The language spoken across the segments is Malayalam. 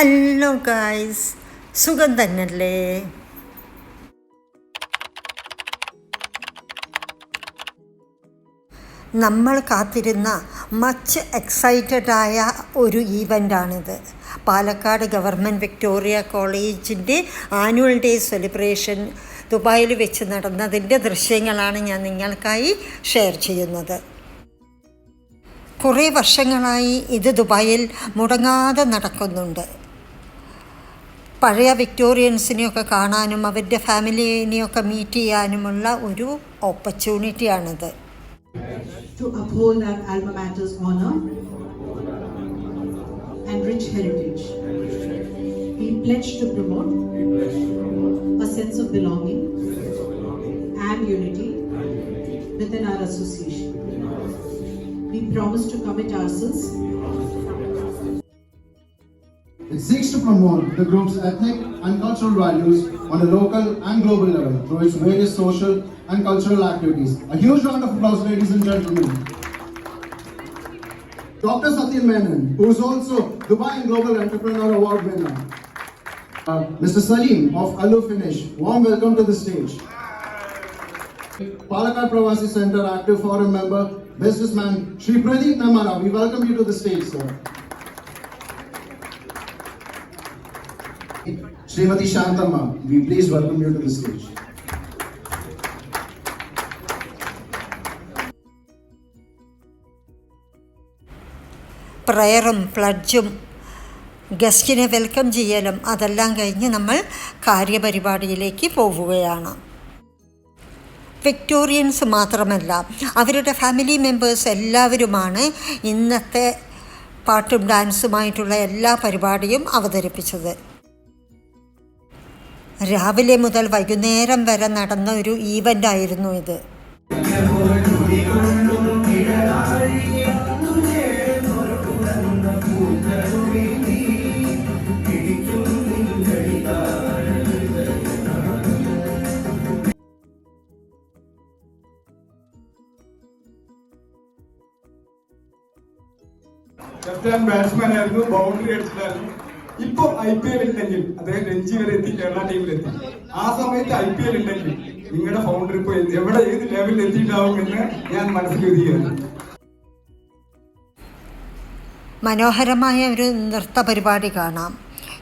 ഹലോ ഗായ്സ്, സുഖം തന്നെയല്ലേ? നമ്മൾ കാത്തിരുന്ന മച്ച് എക്സൈറ്റഡായ ഒരു ഈവൻ്റാണിത്. പാലക്കാട് ഗവൺമെൻറ് വിക്ടോറിയ കോളേജിൻ്റെ ആനുവൽ ഡേ സെലിബ്രേഷൻ ദുബായിൽ വെച്ച് നടന്നതിൻ്റെ ദൃശ്യങ്ങളാണ് ഞാൻ നിങ്ങൾക്കായി ഷെയർ ചെയ്യുന്നത്. കുറേ വർഷങ്ങളായി ഇത് ദുബായിൽ മുടങ്ങാതെ നടക്കുന്നുണ്ട്. പഴയ വിക്ടോറിയൻസിനെയൊക്കെ കാണാനും അവരുടെ ഫാമിലിനെയൊക്കെ മീറ്റ് ചെയ്യാനുമുള്ള ഒരു ഓപ്പർച്യൂണിറ്റിയാണിത്. To uphold our alma mater's honor and rich heritage, we pledge to promote a sense of belonging and unity within our association. We promise to commit ourselves. It seeks to promote the group's ethnic and cultural values on a local and global level through its various social and cultural activities. A huge round of applause, ladies and gentlemen. Dr. Satyan Menon, who is also Dubai Global Entrepreneur Award winner. Mr. Salim of Alu Finish, warm welcome to the stage. Palakkad Pravasi Center Active Forum member, businessman Shri Pradeep Namara, we welcome you to the stage, sir. Srimati Shantamma, we please welcome you to the stage. പ്രയറും പ്ലഡ്ജും ഗസ്റ്റിനെ വെൽക്കം ചെയ്യലും അതെല്ലാം കഴിഞ്ഞ് നമ്മൾ കാര്യപരിപാടിയിലേക്ക് പോവുകയാണ്. വിക്ടോറിയൻസ് മാത്രമല്ല, അവരുടെ ഫാമിലി മെമ്പേഴ്സ് എല്ലാവരുമാണ് ഇന്നത്തെ പാട്ടും ഡാൻസുമായിട്ടുള്ള എല്ലാ പരിപാടിയും അവതരിപ്പിച്ചത്. രാവിലെ മുതൽ വൈകുന്നേരം വരെ നടന്ന ഒരു ഈവൻ്റായിരുന്നു ഇത്. ബാറ്റ്സ്മാൻ ആയിരുന്നു, ബൗണ്ടറി അടിച്ചിട്ടായിരുന്നു. ഇപ്പൊ IPL ഉണ്ടെങ്കിൽ അദ്ദേഹം രഞ്ജി വരെ എത്തി, കേരള ടീമിലെത്തി. ആ സമയത്ത് IPL ഉണ്ടെങ്കിൽ നിങ്ങളുടെ ഫൗണ്ടർ ഇപ്പൊ എവിടെ ഏത് ലെവലിൽ എത്തിയിട്ടാവും എന്ന് ഞാൻ മനസ്സിൽ വിധിക്കുകയാണ്. മനോഹരമായ ഒരു നൃത്ത പരിപാടി കാണാം.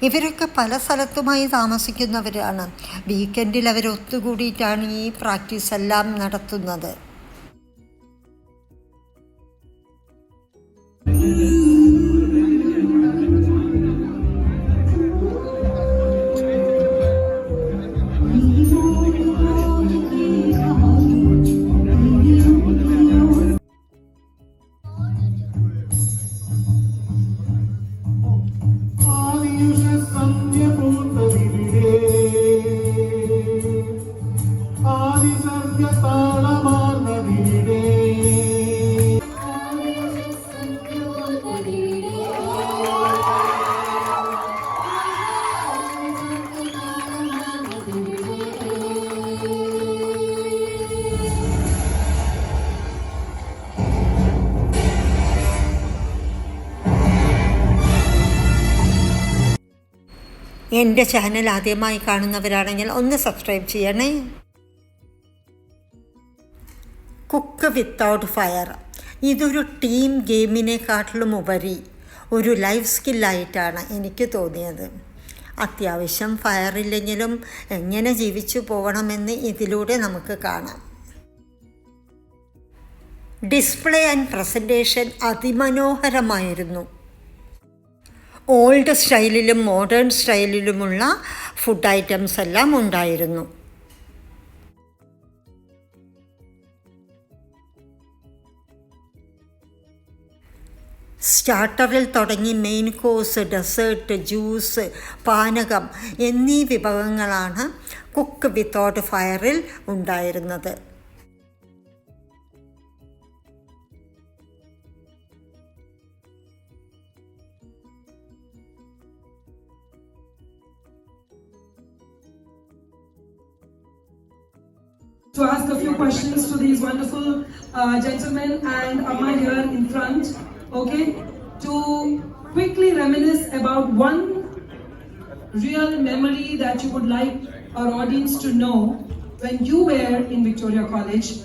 ഇവരൊക്കെ പല സ്ഥലത്തുമായി താമസിക്കുന്നവരാണ്. വീക്കെൻഡിൽ അവർ ഒത്തുകൂടിയിട്ടാണ് ഈ പ്രാക്ടീസ് എല്ലാം നടത്തുന്നത്. എൻ്റെ ചാനൽ ആദ്യമായി കാണുന്നവരാണെങ്കിൽ ഒന്ന് സബ്സ്ക്രൈബ് ചെയ്യണേ. കുക്ക് വിത്തൗട്ട് ഫയർ, ഇതൊരു ടീം ഗെയിമിനെക്കാട്ടിലും ഉപരി ഒരു ലൈഫ് സ്കില്ലായിട്ടാണ് എനിക്ക് തോന്നിയത്. അത്യാവശ്യം ഫയറില്ലെങ്കിലും എങ്ങനെ ജീവിച്ചു പോകണമെന്ന് ഇതിലൂടെ നമുക്ക് കാണാം. ഡിസ്പ്ലേ ആൻഡ് പ്രസൻറ്റേഷൻ അതിമനോഹരമായിരുന്നു. ഓൾഡ് സ്റ്റൈലിലും മോഡേൺ സ്റ്റൈലിലുമുള്ള ഫുഡ് ഐറ്റംസ് എല്ലാം ഉണ്ടായിരുന്നു. സ്റ്റാർട്ടറിൽ തുടങ്ങി മെയിൻ കോഴ്സ്, ഡെസേർട്ട്, ജ്യൂസ്, പാനകം എന്നീ വിഭവങ്ങളാണ് കുക്ക് വിത്തൗട്ട് ഫയറിൽ ഉണ്ടായിരുന്നത്. To ask a few questions to these wonderful gentlemen and Amma here in front, okay? To quickly reminisce about one real memory that you would like our audience to know when you were in Victoria College?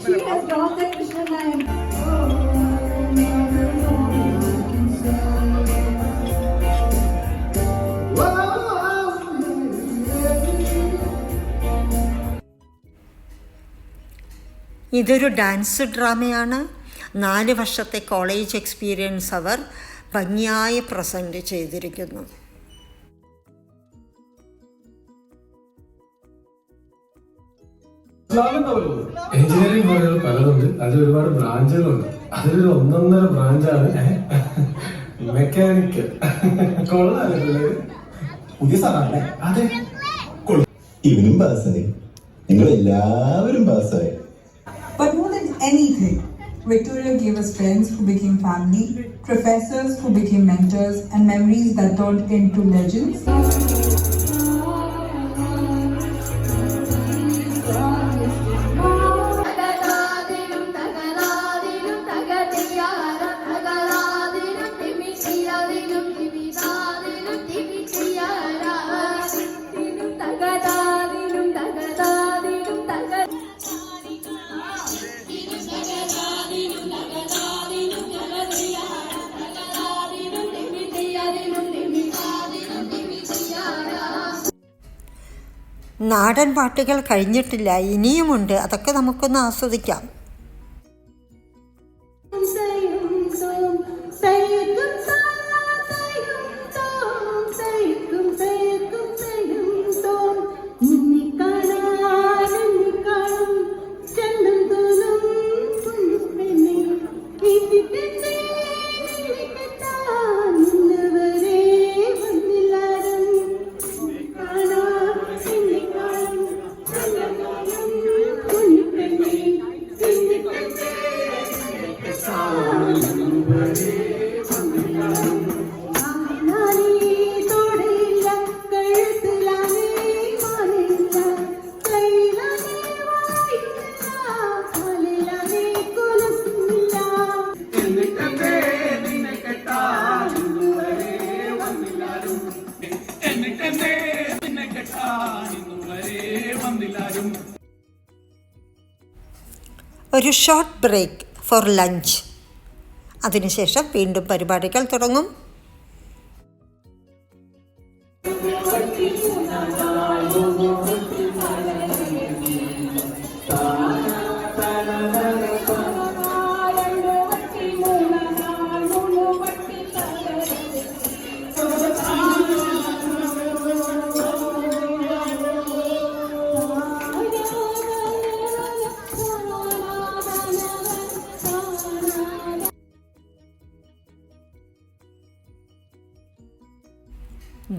She has lost the Krishna name. ഇതൊരു ഡാൻസ് ഡ്രാമയാണ്. 4 വർഷത്തെ കോളേജ് എക്സ്പീരിയൻസ് അവർ ഭംഗിയായി പ്രസൻറ്റ് ചെയ്തിരിക്കുന്നു. എഞ്ചിനീയറിംഗ് കോളേജുകൾ പലതുണ്ട്, അതിൽ ഒരുപാട് ബ്രാഞ്ചുകളുണ്ട്. അതിലൊരു 1.5 ബ്രാഞ്ചാണ് മെക്കാനിക്കൽ. കൊള്ളാല്ലേ? പുതിയ സാറാണല്ലേ? അതെ, ഇവനും പാസ്സായി, നിങ്ങൾ എല്ലാവരും പാസ്സായി. But more than anything, Victoria gave us friends who became family, professors who became mentors, and memories that turned into legends. നാടൻ പാട്ടുകൾ കഴിഞ്ഞിട്ടില്ല, ഇനിയുമുണ്ട്. അതൊക്കെ നമുക്കൊന്ന് ആസ്വദിക്കാം. ഒരു ഷോർട്ട് ബ്രേക്ക് ഫോർ ലഞ്ച്. അതിനുശേഷം വീണ്ടും പരിപാടികൾ തുടങ്ങും.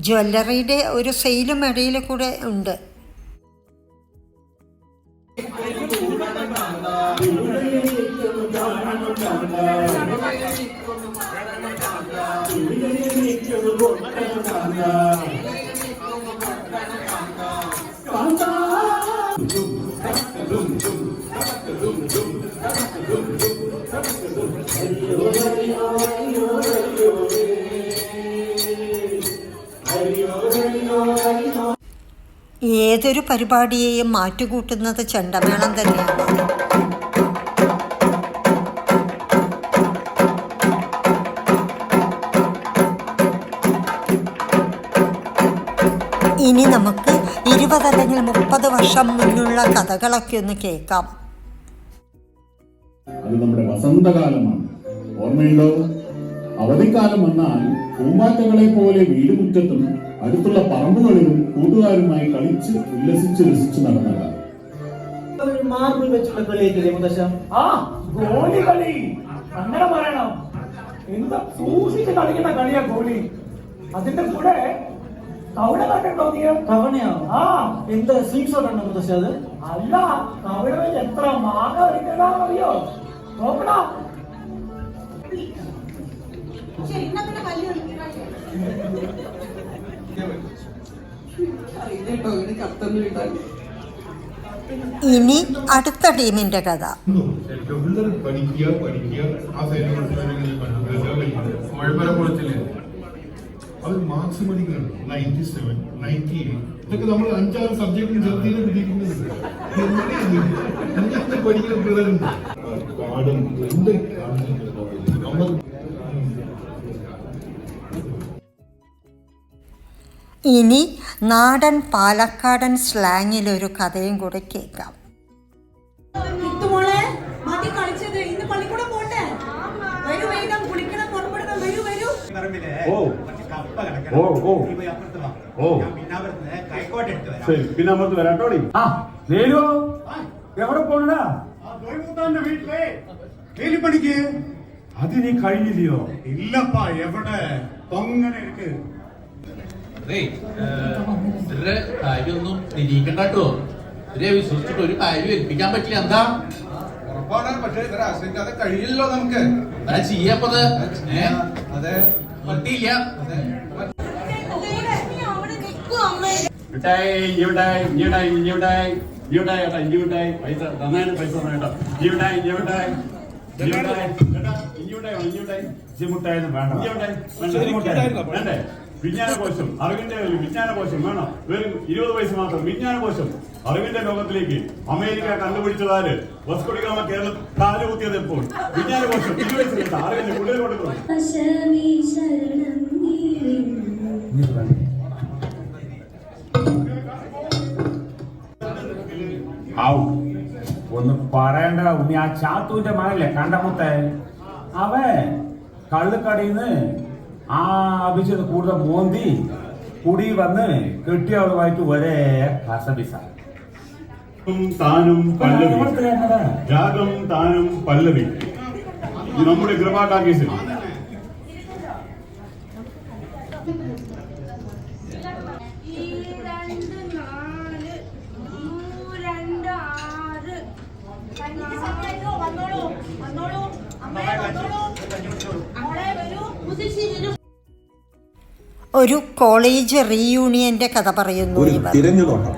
ജ്വല്ലറിയുടെ ഒരു സെയിലും ഇടയിൽ കൂടെ ഉണ്ട്. ഏതൊരു പരിപാടിയെയും മാറ്റുകൂട്ടുന്നത് ചെണ്ടമേളം തന്നെയാണ്. ഇനി നമുക്ക് 20 അല്ലെങ്കിൽ 30 വർഷം മുന്നുള്ള കഥകളൊക്കെ ഒന്ന് കേൾക്കാം. അത് നമ്മുടെ വസന്തകാലമാണ്. ഓർമ്മയുണ്ടോ? അവധിക്കാലം വന്നാൽ പൂമ്പാറ്റകളെ പോലെ വീടുമുറ്റത്തും അടുത്തുള്ള പറമ്പുകളിലും കൂട്ടുകാരുമായി കളിച്ച് ഉല്ലസിച്ച് രസിച്ച് നടന്നതാണ്. മാർബിൾ വെച്ചുള്ള കളിയൊക്കെ മുത്തശ്ശ. ആ ഗോലി കളി അങ്ങനെ പറയണം. എന്താ സൂക്ഷിച്ച് കളിക്കുന്ന കളിയാ ഗോളി. അതിന്റെ കൂടെ കവട കണ്ടോ നീ? കവണയോ? ആ, എന്ത് സ്വീറ്റ് ഷോട്ടാണ് മുത്തശ്ശി അത്? അല്ല, കവടയിൽ എത്ര മാങ്ങ അറിയോ? നോക്കടാ. ഇനി അടുത്ത ടീമിന്റെ കഥ. അത് മാർക്സ് പഠിക്കണം 97, 98 ഇതൊക്കെ നമ്മൾ 5-6 സബ്ജക്റ്റിന് ചേർത്തിനെ പഠിക്കുന്നത് പഠിക്കുന്ന പിള്ളേരുണ്ട്. പാടും എന്ത് നമ്മൾ ഇനി നാടൻ പാലക്കാടൻ സ്ലാങ്ങിലൊരു കഥയും കൂടെ കേൾക്കാം. പിന്നെ അമ്മത്ത് വരാട്ടോടി. എവിടെ പോണടാ? വീട്ടിലെ വേലിപ്പണിക്ക്. അത് നീ കഴിഞ്ഞില്ലയോ? ഇല്ലപ്പാ. എവിടെ? തൊങ്ങനെ ഇരിക്ക്. കാര്യമൊന്നും നിരീക്കണ്ടോ? ഇവരെ വിശ്വസിച്ചിട്ട് ഒരു കാര്യം ഏൽപ്പിക്കാൻ പറ്റില്ല. എന്താ ഉറപ്പാണ്? പക്ഷെ ഇവരെ ആശ്രയിക്കാതെ കഴിയില്ലല്ലോ നമുക്ക്. എന്താ ചെയ്യാപ്പത്? അതെ, പറ്റിയില്ല. പൈസ തന്നേനെ, പൈസ തന്നേട്ടോ. വേണ്ടേ? വിജ്ഞാനകോശം, അറിവിന്റെ വിജ്ഞാനകോശം വേണം. വെറും 20 പൈസ മാത്രം വിജ്ഞാനകോശം. അറിവിന്റെ ലോകത്തിലേക്ക് അമേരിക്ക കണ്ടുപിടിച്ചതാര്? വസ്കോഡിഗാമ കേരളത്തിൽ കാലുകുത്തിയത് എപ്പോൾ? വിജ്ഞാനകോശം 20 പൈസ കേട്ടോ. അറിവിന്റെ ഉള്ളിൽ കൊടുക്കും. ഒന്ന് പറയണ്ട ഉണ്ണി. ആ ചാത്തൂന്റെ മകല്ലേ കണ്ടമുത്തേ, അവൻ കള്ളുക്കടയിന്ന് ആ അഭിഷേക് കൂടുതൽ മോന്തി കുടി വന്ന് കെട്ടിയവളുമായിട്ട് ഒരേ കസബിസ. താനും പല്ലവി, രാഗം താനും പല്ലവി. നമ്മുടെ കൃപാകാകേശൻ. ഒരു കോളേജ് റീയൂണിയന്റെ കഥ പറയുന്നു ഇവർ. തിരഞ്ഞുനോട്ടം.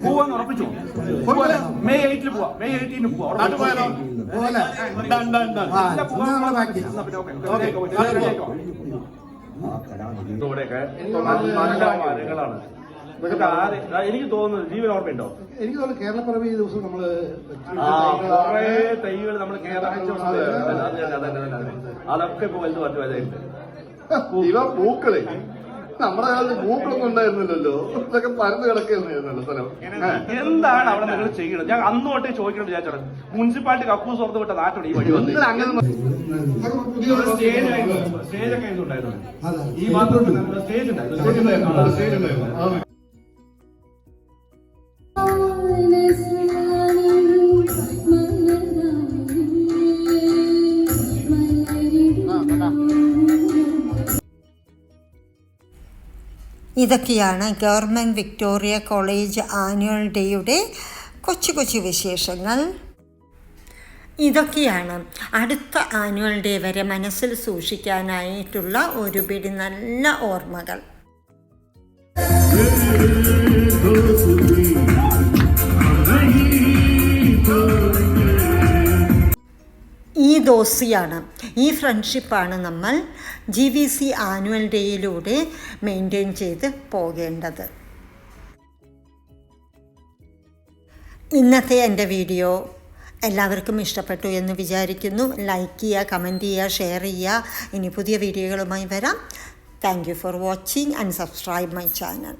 പോവാന്ന് ഉറപ്പിച്ചോ? മെയ് 8 പോവാ. മെയ് 18 പോവാ. നല്ല മരങ്ങളാണ്. എനിക്ക് തോന്നുന്നത് ജീവൻ ഓർമ്മയുണ്ടോ? എനിക്ക് തോന്നുന്നു കേരളപ്പിറവി ദിവസം നമ്മള് കുറെ തൈകൾ നമ്മൾ അതൊക്കെ ഇപ്പൊ വലുത് പറ്റുമായിട്ട്. ഇവ പൂക്കളെ നമ്മുടെ കാലത്ത് പൂക്കളൊന്നും ഉണ്ടായിരുന്നില്ലല്ലോ. ഇതൊക്കെ പരന്ന് കിടക്കുകയായിരുന്നല്ലോ സ്ഥലം. എന്താണ് അവിടെ നിങ്ങൾ ചെയ്യണത്? ഞാൻ അന്ന് തൊട്ടേ ചോദിക്കണം വിചാരിച്ചത്. മുനിസിപ്പാലിറ്റി കക്കൂസ് ഓർത്ത് വിട്ട നാട്ടോട് ഈ വഴി വന്ന് സ്റ്റേജൊക്കെ ഉണ്ടായിരുന്നു. ഈ മാത്രം സ്റ്റേജ് ഉണ്ടായിരുന്നു. ഇതൊക്കെയാണ് ഗവൺമെൻറ് വിക്ടോറിയ കോളേജ് ആനുവൽ ഡേയുടെ കൊച്ചു കൊച്ചു വിശേഷങ്ങൾ. ഇതൊക്കെയാണ് അടുത്ത ആനുവൽ ഡേ വരെ മനസ്സിൽ സൂക്ഷിക്കാനായിട്ടുള്ള ഒരു പിടി നല്ല ഓർമ്മകൾ. ഈ ദോസ്തിയാണ്, ഈ ഫ്രണ്ട്ഷിപ്പാണ് നമ്മൾ GVC ആനുവൽ ഡേയിലൂടെ മെയിൻറ്റെയിൻ ചെയ്ത് പോകേണ്ടത്. ഇന്നത്തെ എൻ്റെ വീഡിയോ എല്ലാവർക്കും ഇഷ്ടപ്പെട്ടു എന്ന് വിചാരിക്കുന്നു. ലൈക്ക് ചെയ്യുക, കമൻറ്റ് ചെയ്യുക, ഷെയർ ചെയ്യുക. ഇനി പുതിയ വീഡിയോകളുമായി വരാം. Thank you for watching and subscribe my channel.